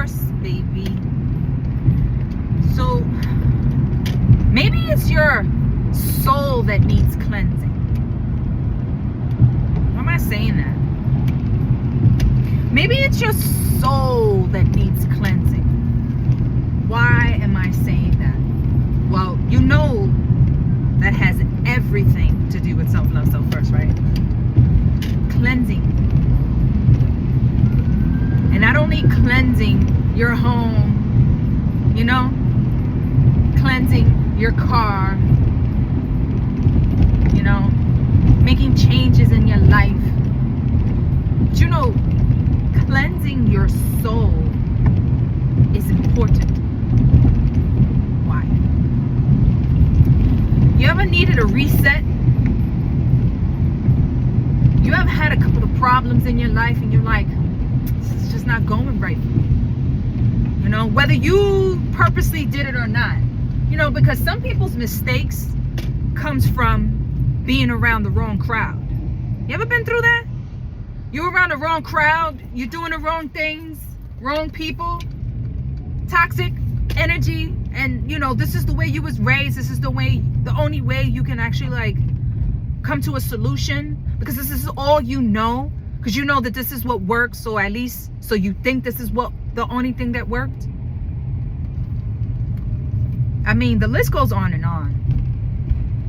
first, baby. So maybe it's your soul that needs cleansing. Why am I saying that? Maybe it's your soul that needs cleansing. Why am I saying that? Well, you know that has everything to do with self-love, self-first, right? Cleansing. And not only cleansing your home, cleansing your car, making changes in your life. But cleansing your soul is important. Why? You ever needed a reset? You ever had a couple of problems in your life and you're like, this is just not going right for me? Whether you purposely did it or not. Because some people's mistakes comes from being around the wrong crowd. You ever been through that? You're around the wrong crowd, you're doing the wrong things, wrong people, toxic energy, and this is the way you was raised, this is the only way you can actually come to a solution, because this is all because you know that this is what works, so you think this is the only thing that worked. I mean, the list goes on and on.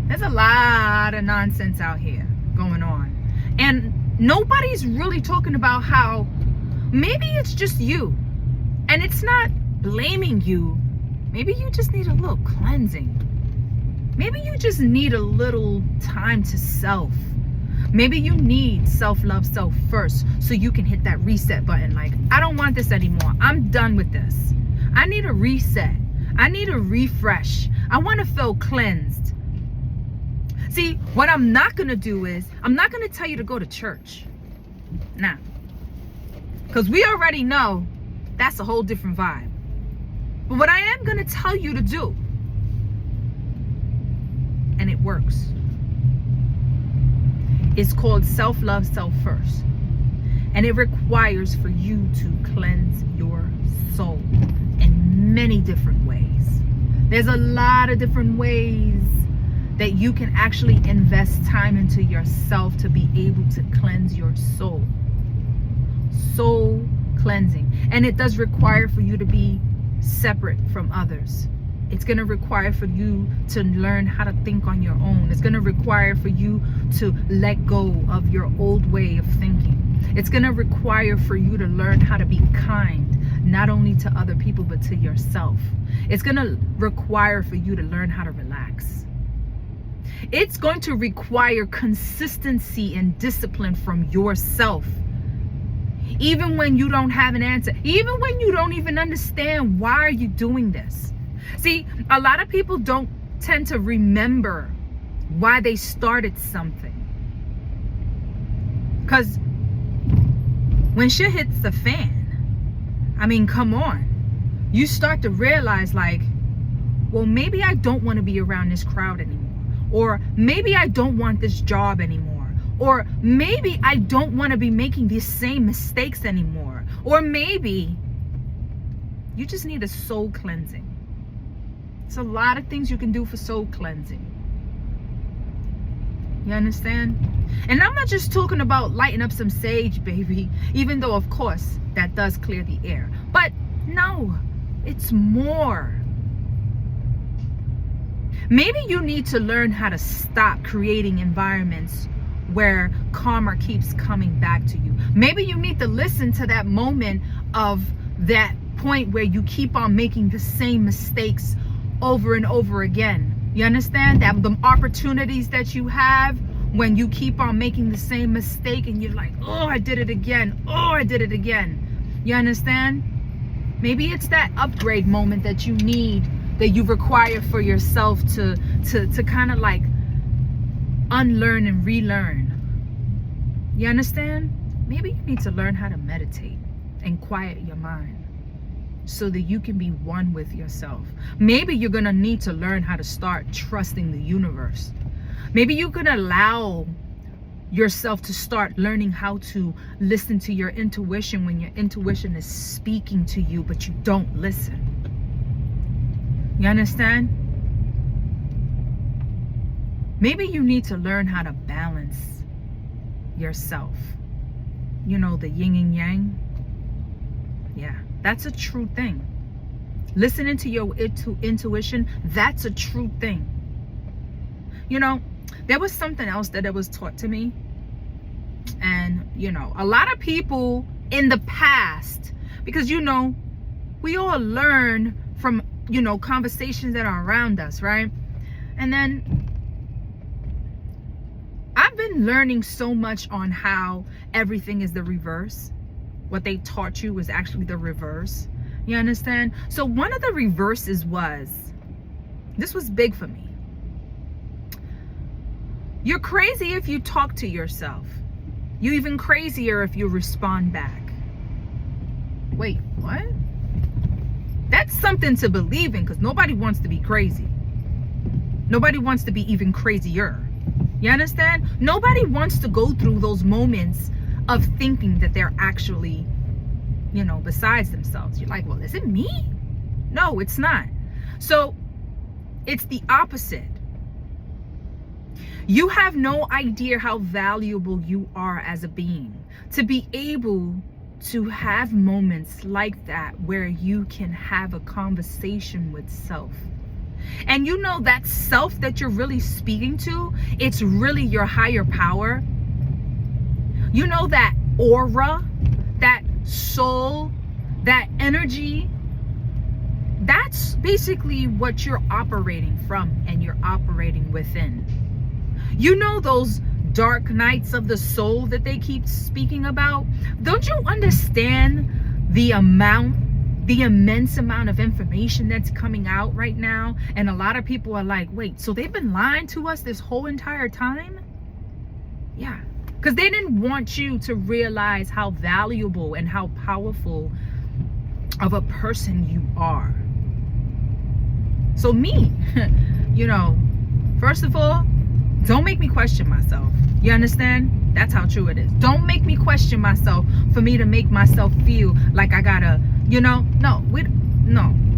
There's a lot of nonsense out here going on. And nobody's really talking about how maybe it's just you. And it's not blaming you. Maybe you just need a little cleansing. Maybe you just need a little time to self. Maybe you need self-love, self-first, so you can hit that reset button. I don't want this anymore. I'm done with this. I need a reset. I need a refresh. I want to feel cleansed. See, what I'm not going to do is, I'm not going to tell you to go to church. Nah. Because we already know that's a whole different vibe. But what I am going to tell you to do, and it works, is called self-love, self-first. And it requires for you to cleanse your soul in many different ways. There's a lot of different ways that you can actually invest time into yourself to be able to cleanse your soul. Soul cleansing. And it does require for you to be separate from others. It's going to require for you to learn how to think on your own. It's going to require for you to let go of your old way of thinking. It's going to require for you to learn how to be kind, not only to other people, but to yourself. It's going to require for you to learn how to relax. It's going to require consistency and discipline from yourself. Even when you don't have an answer, even when you don't even understand why are you doing this. See, a lot of people don't tend to remember why they started something. Because when shit hits the fan, I mean, come on. You start to realize well, maybe I don't want to be around this crowd anymore. Or maybe I don't want this job anymore. Or maybe I don't want to be making these same mistakes anymore. Or maybe you just need a soul cleansing. It's a lot of things you can do for soul cleansing. You understand? And I'm not just talking about lighting up some sage, baby, even though, of course, that does clear the air. But no, it's more. Maybe you need to learn how to stop creating environments where karma keeps coming back to you. Maybe you need to listen to that moment of that point where you keep on making the same mistakes over and over again. You understand? That the opportunities that you have when you keep on making the same mistake and you're like, oh, I did it again. Oh, I did it again. You understand? Maybe it's that upgrade moment that you need, that you require for yourself to kind of unlearn and relearn. You understand? Maybe you need to learn how to meditate and quiet your mind so that you can be one with yourself. Maybe you're going to need to learn how to start trusting the universe. Maybe you can allow yourself to start learning how to listen to your intuition when your intuition is speaking to you, but you don't listen. You understand? Maybe you need to learn how to balance yourself. You know, the yin and yang. Yeah, that's a true thing. Listening to your intuition, that's a true thing. You know, there was something else that was taught to me. And, you know, a lot of people in the past, because, you know, we all learn from, you know, conversations that are around us, right? And then I've been learning so much on how everything is the reverse. What they taught you was actually the reverse. You understand? So one of the reverses was, this was big for me. You're crazy if you talk to yourself. You're even crazier if you respond back. Wait, what? That's something to believe in, because nobody wants to be crazy. Nobody wants to be even crazier. You understand? Nobody wants to go through those moments of thinking that they're actually, you know, besides themselves. You're like, well, is it me? No, it's not. So it's the opposite. You have no idea how valuable you are as a being to be able to have moments like that where you can have a conversation with self. And you know that self that you're really speaking to, it's really your higher power. You know that aura, that soul, that energy, that's basically what you're operating from and you're operating within. You know those dark nights of the soul that they keep speaking about? Don't you understand the immense amount of information that's coming out right now? And a lot of people are like, wait, so they've been lying to us this whole entire time? Yeah, because they didn't want you to realize how valuable and how powerful of a person you are. So me, you know, first of all, don't make me question myself. You understand? That's how true it is. Don't make me question myself for me to make myself feel like I gotta, you know, no, we're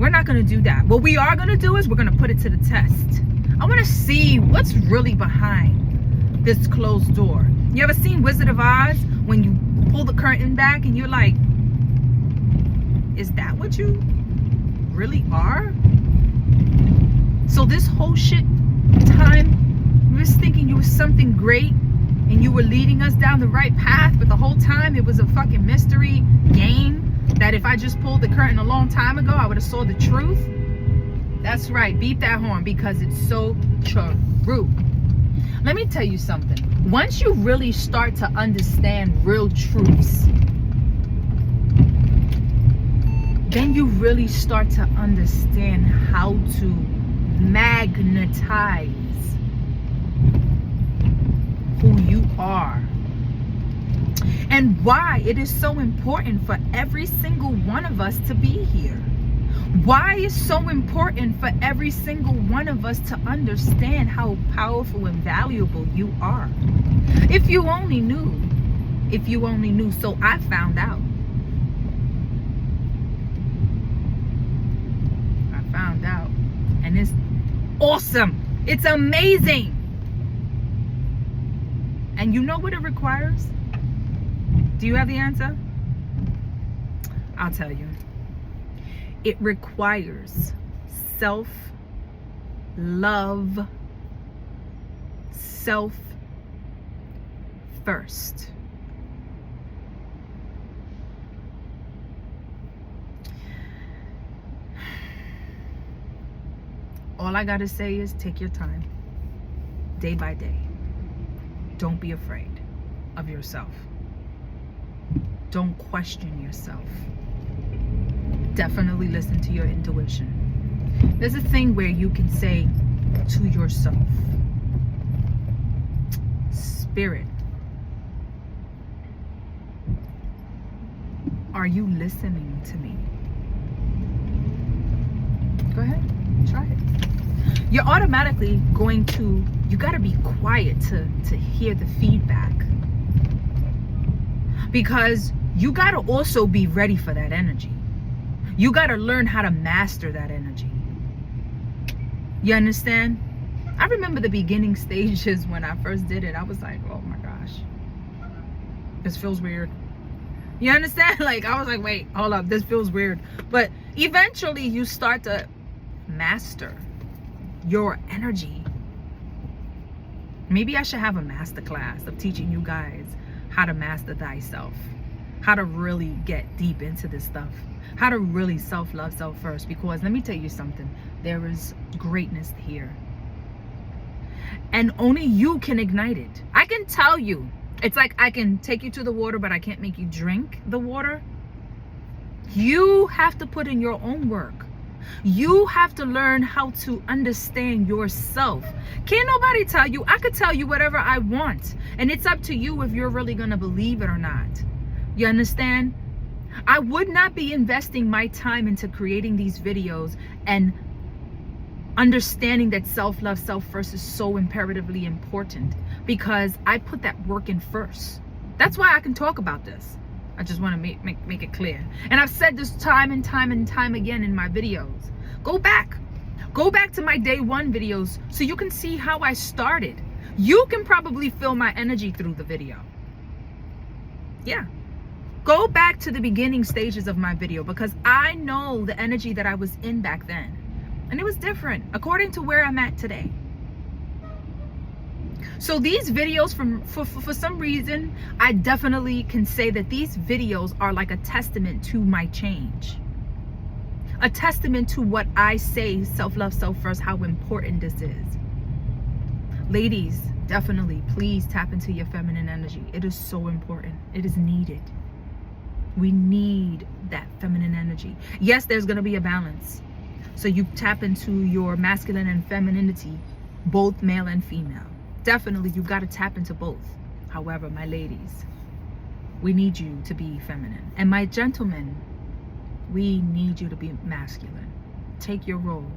not gonna do that. What we are gonna do is we're gonna put it to the test. I wanna see what's really behind this closed door. You ever seen Wizard of Oz when you pull the curtain back and you're like, is that what you really are? So this whole shit time, you was thinking you was something great and you were leading us down the right path, but the whole time it was a fucking mystery game that if I just pulled the curtain a long time ago, I would have saw the truth. That's right, beat that horn, because it's so true. Let me tell you something. Once you really start to understand real truths, then you really start to understand how to magnetize who you are and why it is so important for every single one of us to be here. Why it's so important for every single one of us to understand how powerful and valuable you are. If you only knew. So I found out. And it's awesome. It's amazing. And you know what it requires? Do you have the answer? I'll tell you. It requires self-love, self first. All I gotta say is take your time, day by day. Don't be afraid of yourself. Don't question yourself. Definitely listen to your intuition. There's a thing where you can say to yourself, Spirit, are you listening to me? Go ahead, try it. You're automatically going to, you gotta be quiet to hear the feedback. because you got to also be ready for that energy. You got to learn how to master that energy. You understand? I remember the beginning stages when I first did it. I was like, oh my gosh, this feels weird. You understand? Like, I was like, wait, hold up, this feels weird. But eventually you start to master your energy. Maybe I should have a master class of teaching you guys how to master thyself, how to really get deep into this stuff, how to really self-love self first. Because let me tell you something, there is greatness here. And only you can ignite it. I can tell you, it's like I can take you to the water, but I can't make you drink the water. You have to put in your own work. You have to learn how to understand yourself. Can't nobody tell you. I could tell you whatever I want, and it's up to you if you're really gonna believe it or not. You understand? I would not be investing my time into creating these videos and understanding that self-love, self-first is so imperatively important, because I put that work in first. That's why I can talk about this. I just want to make it clear. And I've said this time and time and time again in my videos. Go back to my day one videos so you can see how I started. You can probably feel my energy through the video. Yeah. Go back to the beginning stages of my video, because I know the energy that I was in back then. And it was different according to where I'm at today. So these videos, for some reason, I definitely can say that these videos are like a testament to my change. A testament to what I say, self-love, self-first, how important this is. Ladies, definitely, please tap into your feminine energy. It is so important. It is needed. We need that feminine energy. Yes, there's going to be a balance. So you tap into your masculine and femininity, both male and female. Definitely, you got to tap into both. However, my ladies, we need you to be feminine. And my gentlemen, we need you to be masculine. Take your role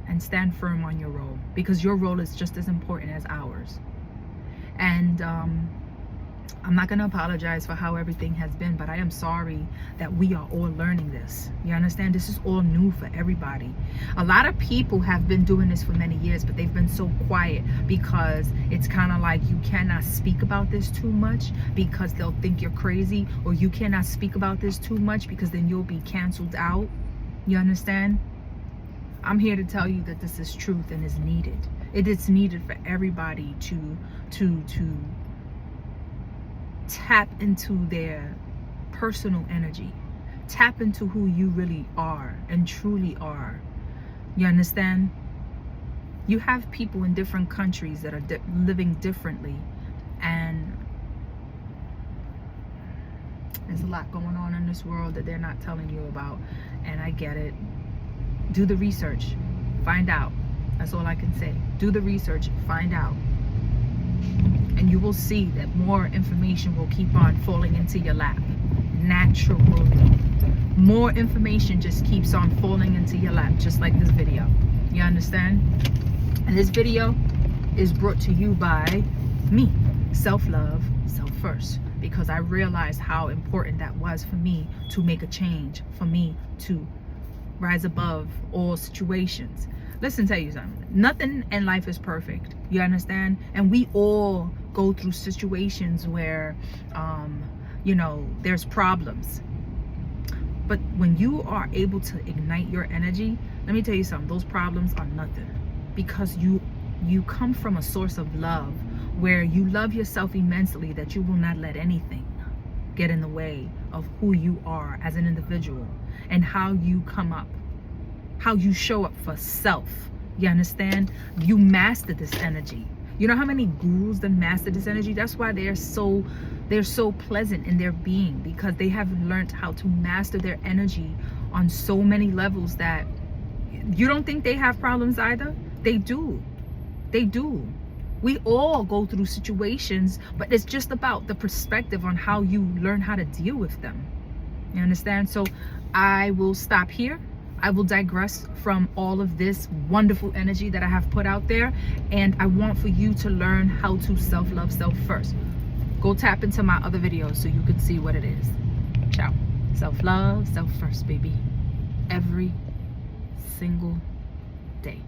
and stand firm on your role, because your role is just as important as ours. And I'm not going to apologize for how everything has been, but I am sorry that we are all learning this. You understand? This is all new for everybody. A lot of people have been doing this for many years, but they've been so quiet because it's kind of like you cannot speak about this too much because they'll think you're crazy, or you cannot speak about this too much because then you'll be canceled out. You understand? I'm here to tell you that this is truth and is needed. It is needed for everybody to tap into their personal energy, tap into who you really are and truly are. You understand? You have people in different countries that are living differently, and there's a lot going on in this world that they're not telling you about, and I get it. Do the research, find out. That's all I can say. Do the research, find out. And you will see that more information will keep on falling into your lap naturally. More information just keeps on falling into your lap, just like this video. You understand? And this video is brought to you by me, Self-Love, Self-First, because I realized how important that was for me to make a change, for me to rise above all situations. Listen, tell you something. Nothing in life is perfect. You understand? And we all go through situations where, you know, there's problems. But when you are able to ignite your energy, let me tell you something. Those problems are nothing, because you come from a source of love where you love yourself immensely, that you will not let anything get in the way of who you are as an individual and how you come up, how you show up for self. You understand? You master this energy. You know how many gurus that master this energy? That's why they're so pleasant in their being, because they have learned how to master their energy on so many levels that you don't think they have problems either. They do. They do. We all go through situations, but it's just about the perspective on how you learn how to deal with them. You understand? So I will stop here. I will digress from all of this wonderful energy that I have put out there, and I want for you to learn how to self-love self first. Go tap into my other videos so you can see what it is. Ciao. Self-love, self first, baby. Every single day.